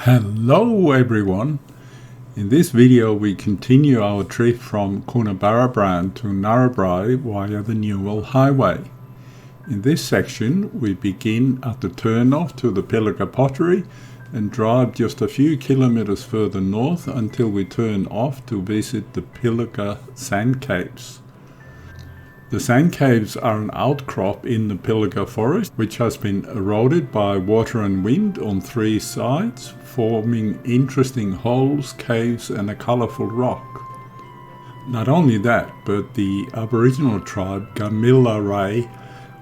Hello everyone! In this video we continue our trip from Coonabarabran to Narrabri via the Newell Highway. In this section we begin at the turnoff to the Pillaga Pottery and drive just a few kilometers further north until we turn off to visit the Pillaga Sand Caves. The sand caves are an outcrop in the Pillaga forest which has been eroded by water and wind on three sides, forming interesting holes, caves and a colourful rock. Not only that, but the aboriginal tribe Gamilaroi,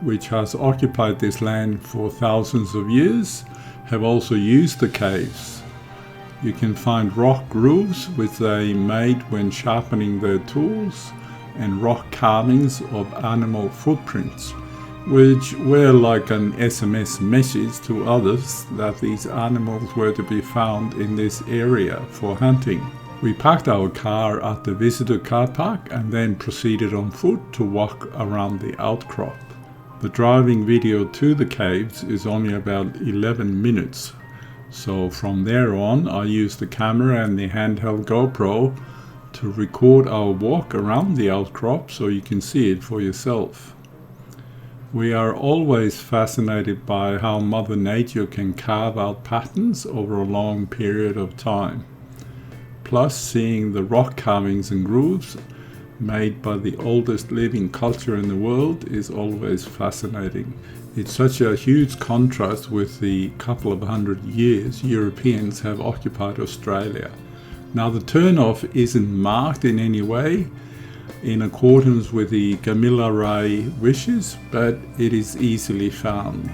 which has occupied this land for thousands of years, have also used the caves. You can find rock grooves which they made when sharpening their tools, and rock carvings of animal footprints, which were like an SMS message to others that these animals were to be found in this area for hunting. We parked our car at the visitor car park and then proceeded on foot to walk around the outcrop. The driving video to the caves is only about 11 minutes, so from there on I used the camera and the handheld GoPro to record our walk around the outcrop so you can see it for yourself. We are always fascinated by how Mother Nature can carve out patterns over a long period of time. Plus, seeing the rock carvings and grooves made by the oldest living culture in the world is always fascinating. It's such a huge contrast with the couple of hundred years Europeans have occupied Australia. Now the turnoff isn't marked in any way in accordance with the Gamilaroi wishes, but it is easily found.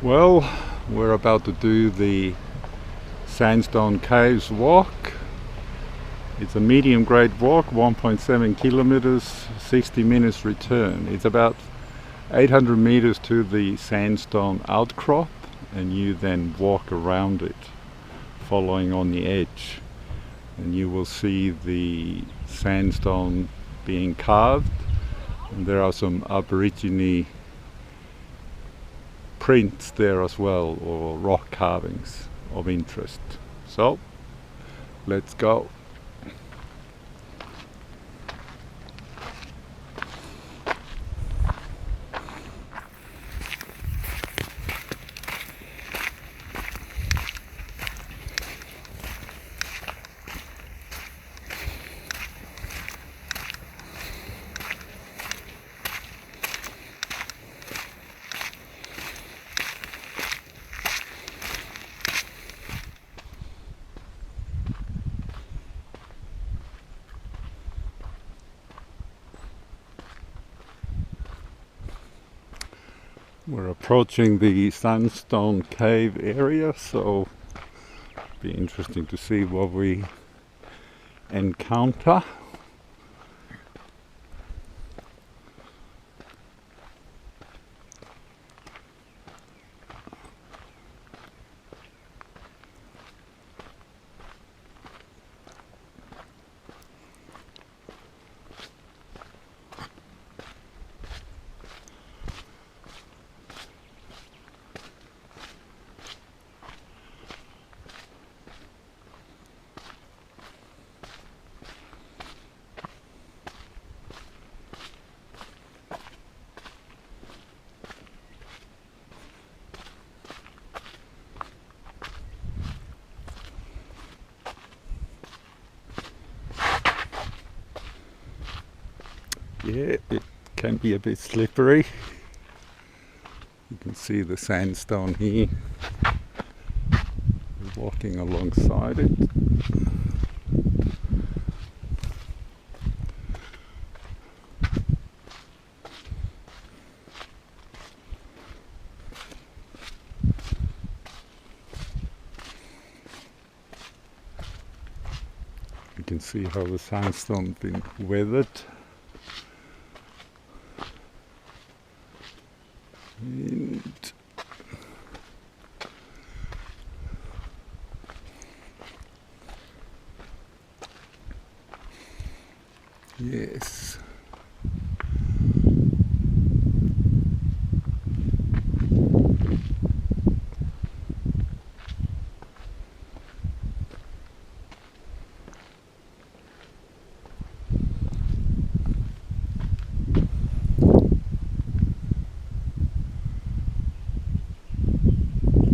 Well, we're about to do the Sandstone Caves walk. It's a medium grade walk, 1.7 kilometers, 60 minutes return. It's about 800 meters to the sandstone outcrop, and you then walk around it, following on the edge. And you will see the sandstone being carved, and there are some aboriginal prints there as well, or rock carvings of interest. So let's go. We're approaching the sandstone cave area, so it'll be interesting to see what we encounter. Yeah, it can be a bit slippery. You can see the sandstone here. We're walking alongside it. You can see how the sandstone's been weathered. And yes,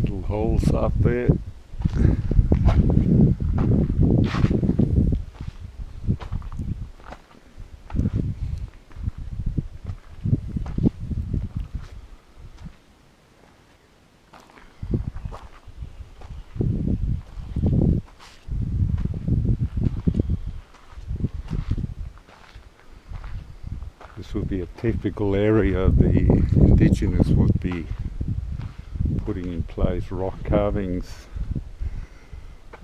little holes up there. This would be a typical area the indigenous would be putting in place rock carvings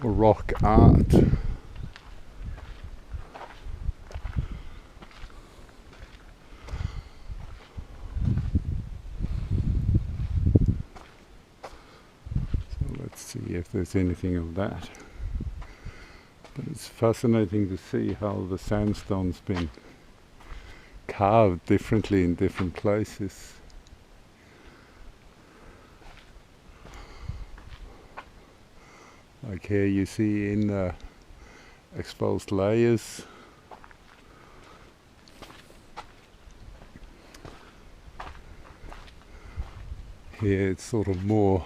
or rock art. So let's see if there's anything of that. But it's fascinating to see how the sandstone's been carved differently in different places. Like here you see in exposed layers. Here it's sort of more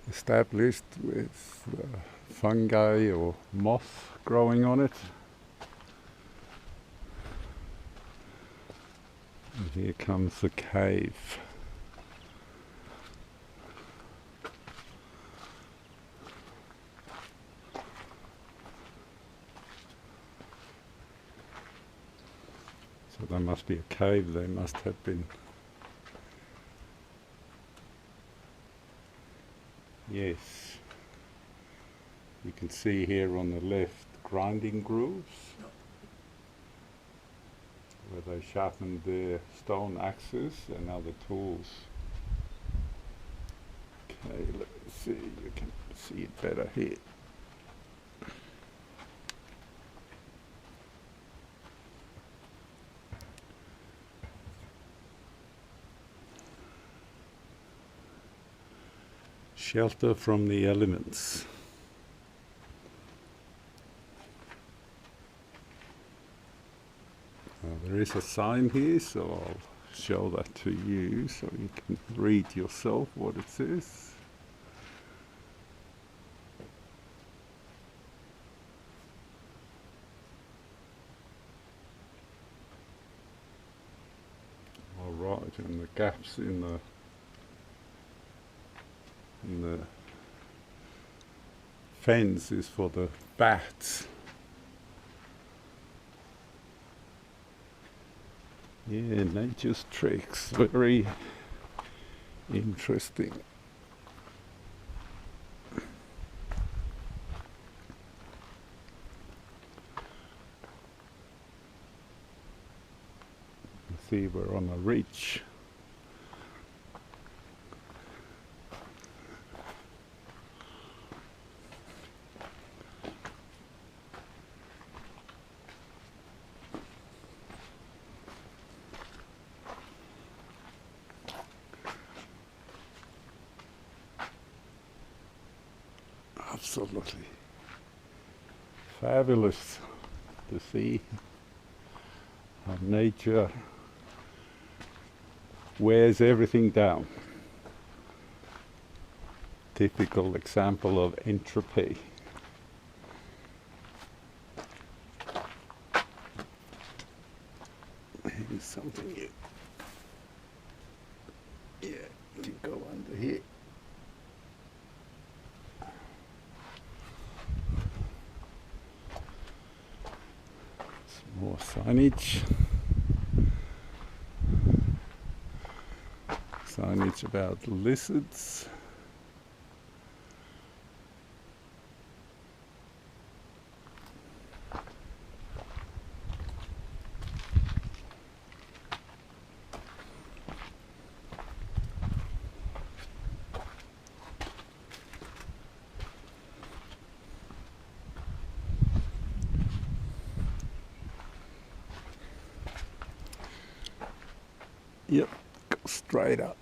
established with fungi or moss growing on it. And here comes the cave. So there must be a cave, they must have been Yes, you can see here on the left grinding grooves where they sharpened their stone axes and other tools. Okay, let me see, you can see it better here. Shelter from the elements. There is a sign here, so I'll show that to you so you can read yourself what it says. Alright, and the gaps in the fence is for the bats. Yeah, nature's tricks, very interesting. You see, we're on a ridge. Absolutely fabulous to see how nature wears everything down. Typical example of entropy. Here's something you, you can go under here. More signage. Signage about lizards. Yep, go straight up.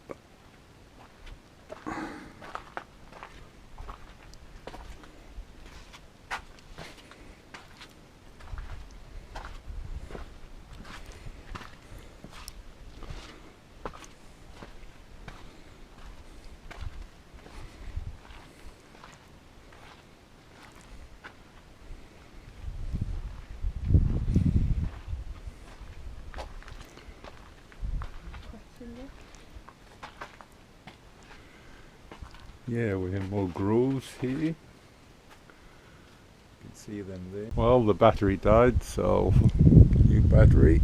Yeah, we have more grooves here. You can see them there. Well, the battery died, so new battery.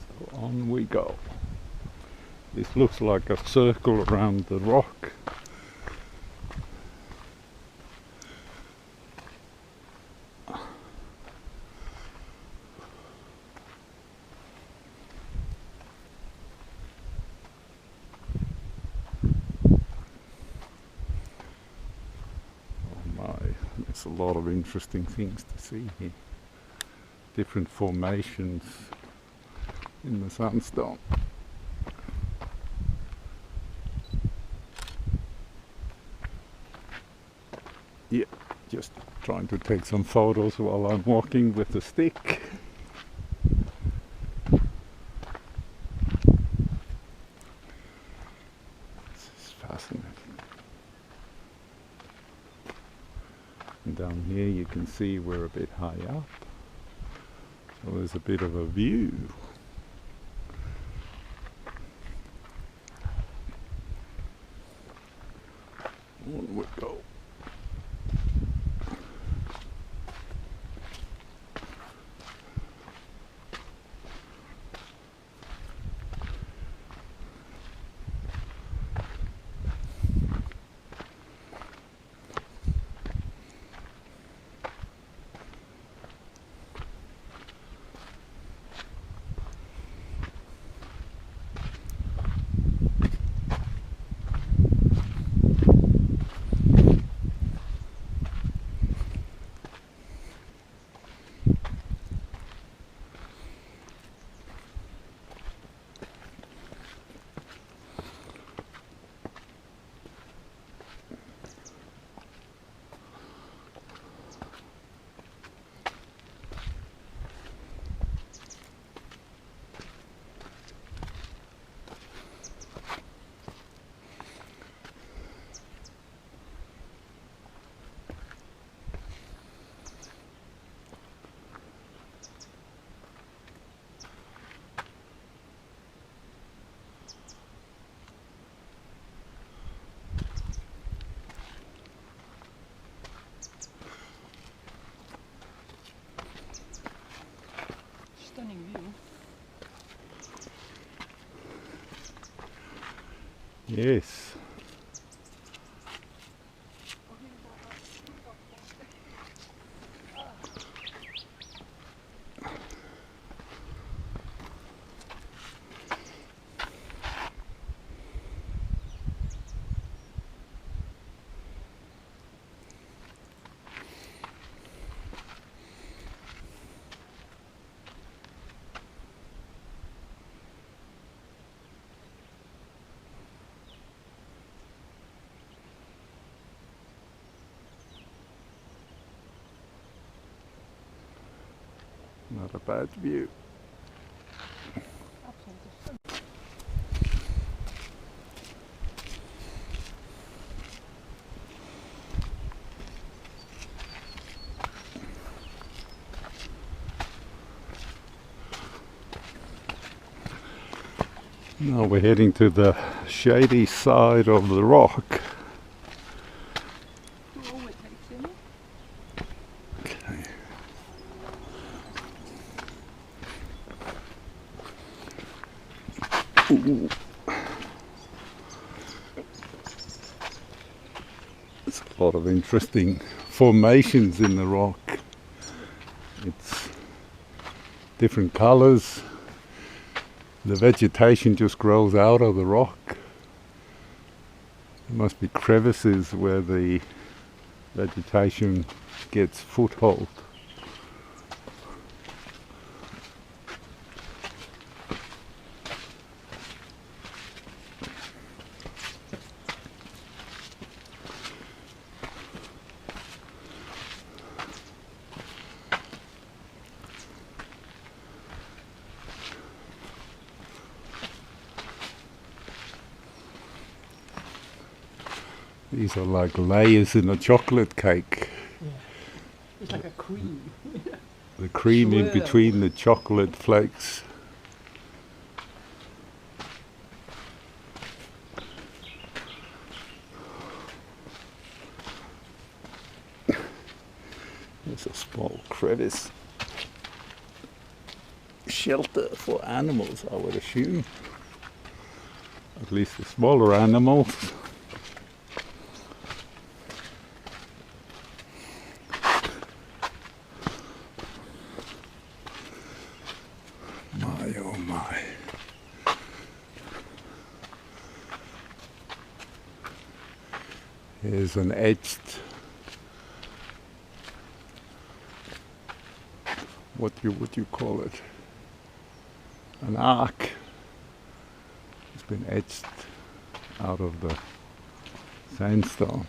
So on we go. This looks like a circle around the rock. There's a lot of interesting things to see here. Different formations in the sandstone. Yeah, just trying to take some photos while I'm walking with the stick. This is fascinating. And down here you can see we're a bit high up, so there's a bit of a view. On we go. Yes. Not a bad view. Now we're heading to the shady side of the rock. Okay. Ooh. There's a lot of interesting formations in the rock. It's different colours. The vegetation just grows out of the rock. There must be crevices where the vegetation gets foothold. These are like layers in a chocolate cake. Yeah. It's like a cream. The cream Swirl. in between the chocolate flakes. There's a small crevice. Shelter for animals, I would assume. At least the smaller animals. My oh my. Here's an etched, what you call it? An arc. It's been etched out of the sandstone.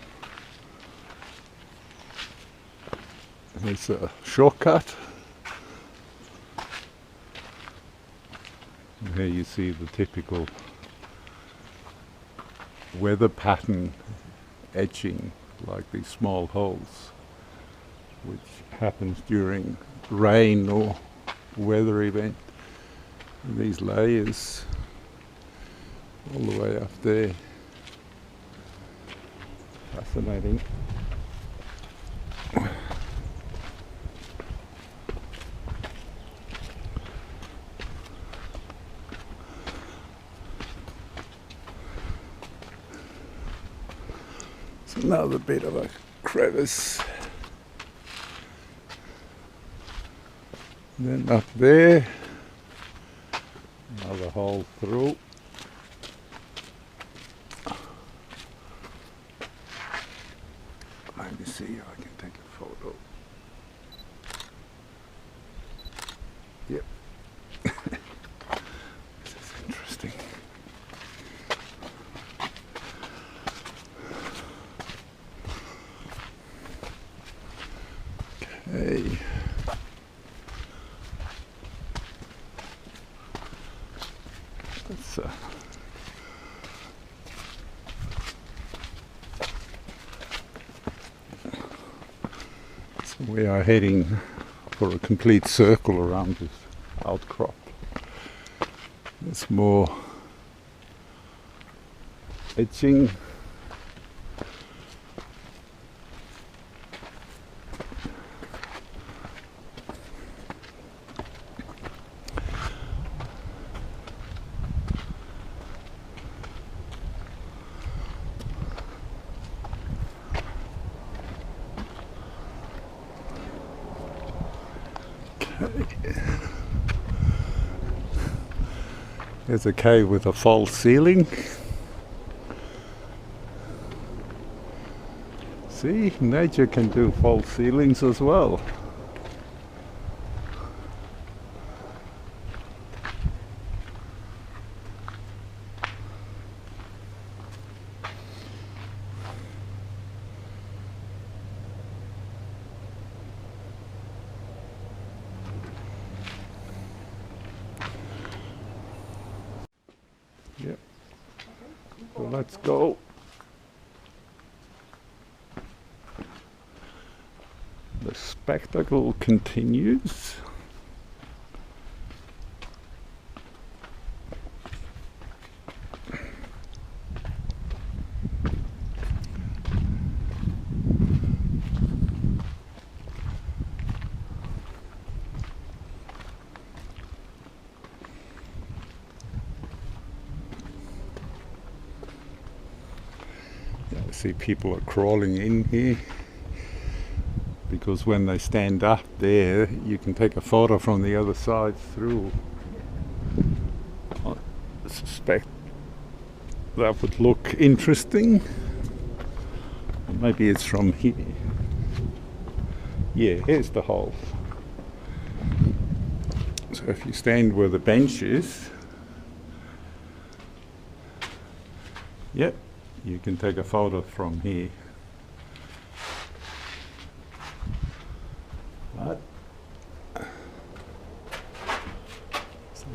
There's a shortcut. And here you see the typical weather pattern etching, like these small holes, which happens during rain or weather event. And these layers all the way up there. Fascinating. It's another bit of a crevice. And then up there, another hole through. Let me see if I can take a photo. Yep. This is interesting. Okay. Let's so we are heading for a complete circle around this outcrop. There's more etching. There's a cave with a false ceiling. See, nature can do false ceilings as well. Yep. So let's go. The spectacle continues. I see people are crawling in here, because when they stand up there you can take a photo from the other side through. I suspect that would look interesting. Maybe it's from here. Yeah, here's the hole. So if you stand where the bench is, yep, you can take a photo from here. But there's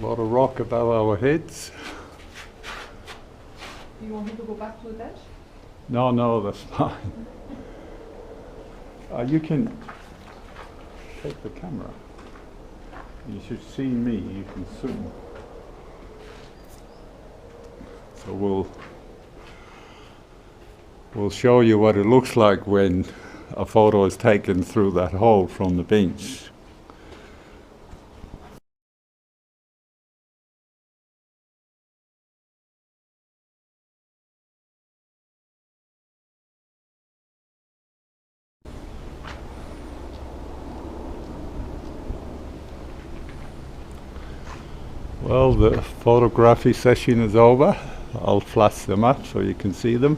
a lot of rock above our heads. Do you want me to go back to the dash? No, that's fine. You can take the camera. You should see me, you can zoom. So we'll show you what it looks like when a photo is taken through that hole from the bench. Well, the photography session is over. I'll flash them up so you can see them.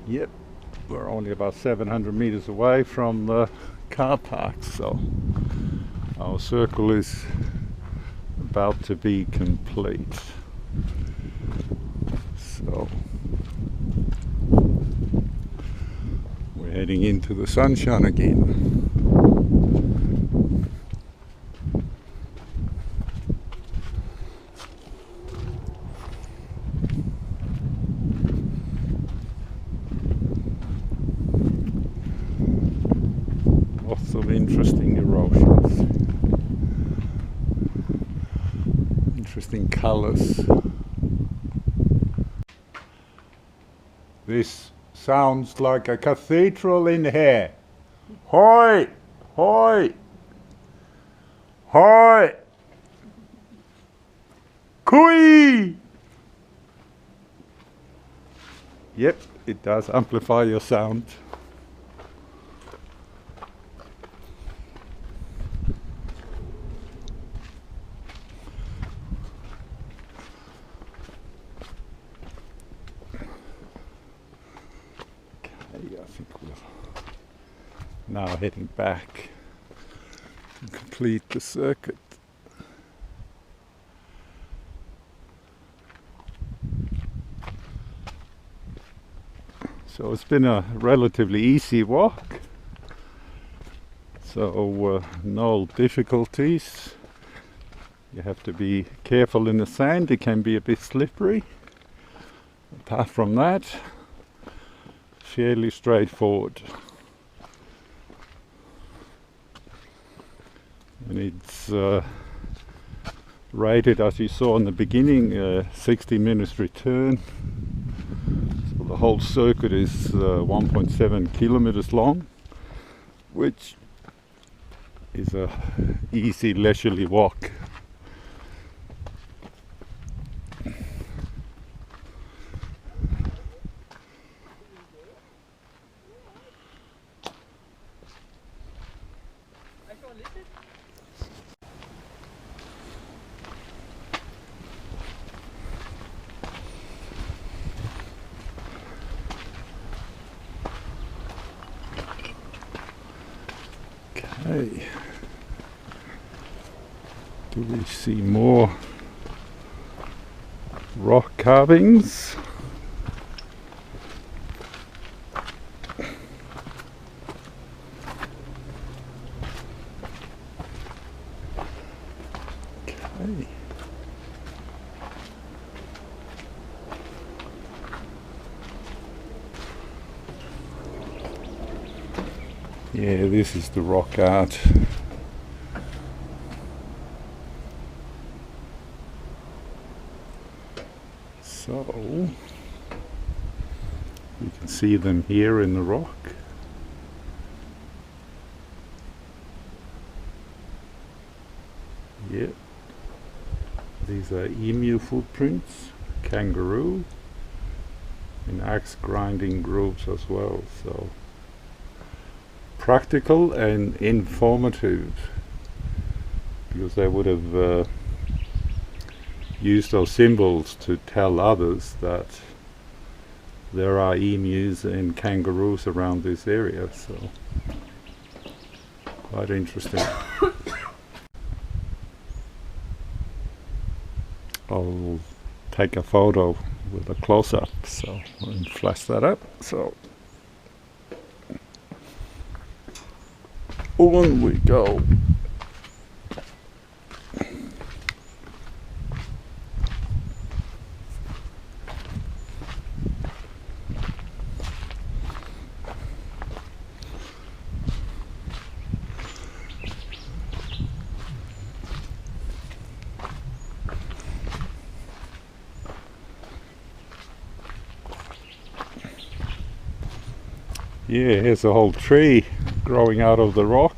Yep, we're only about 700 meters away from the car park, so our circle is about to be complete. So we're heading into the sunshine again. Lots of interesting erosions, interesting colors. This sounds like a cathedral in here. Hoi! Hoi! Hoi! Kui! Yep, it does amplify your sound. I think we're now heading back to complete the circuit. So it's been a relatively easy walk, so no difficulties. You have to be careful in the sand, it can be a bit slippery. Apart from that, fairly straightforward. And it's rated, as you saw in the beginning, 60 minutes return. So the whole circuit is 1.7 kilometers long, which is a easy leisurely walk. Okay. Do we see more rock carvings? Okay. Yeah, this is the rock art. So, you can see them here in the rock. Yep. These are emu footprints, kangaroo, and axe grinding grooves as well. So, practical and informative, because they would have used those symbols to tell others that there are emus and kangaroos around this area, so quite interesting. I'll take a photo with a close-up, so and flash that up. So on we go. Yeah, here's a whole tree growing out of the rock.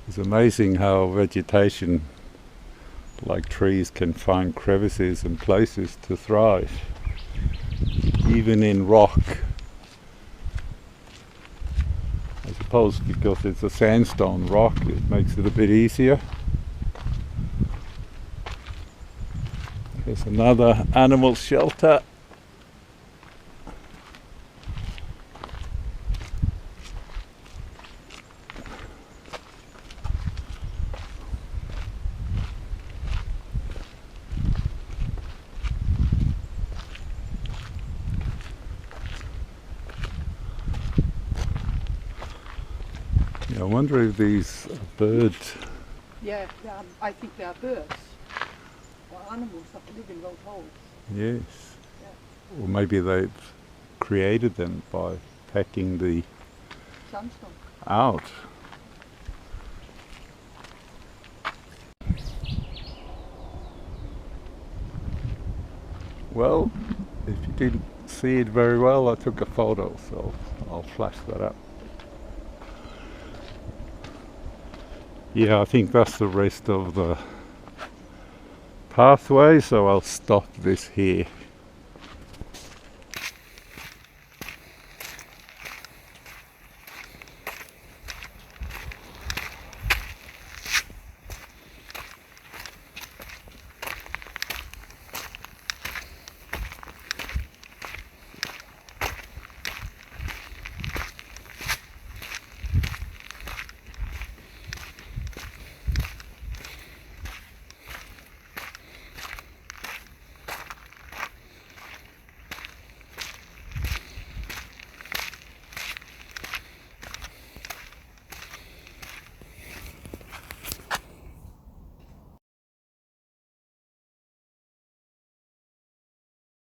It's amazing how vegetation, like trees, can find crevices and places to thrive, even in rock. I suppose because it's a sandstone rock, it makes it a bit easier. There's another animal shelter. I wonder if these are birds. Yeah, I think they are birds or animals that live in those holes. Yes. Yeah. Or maybe they've created them by pecking the Sandstone. out. Well, if you didn't see it very well, I took a photo, so I'll flash that up. Yeah, I think that's the rest of the pathway, so I'll stop this here.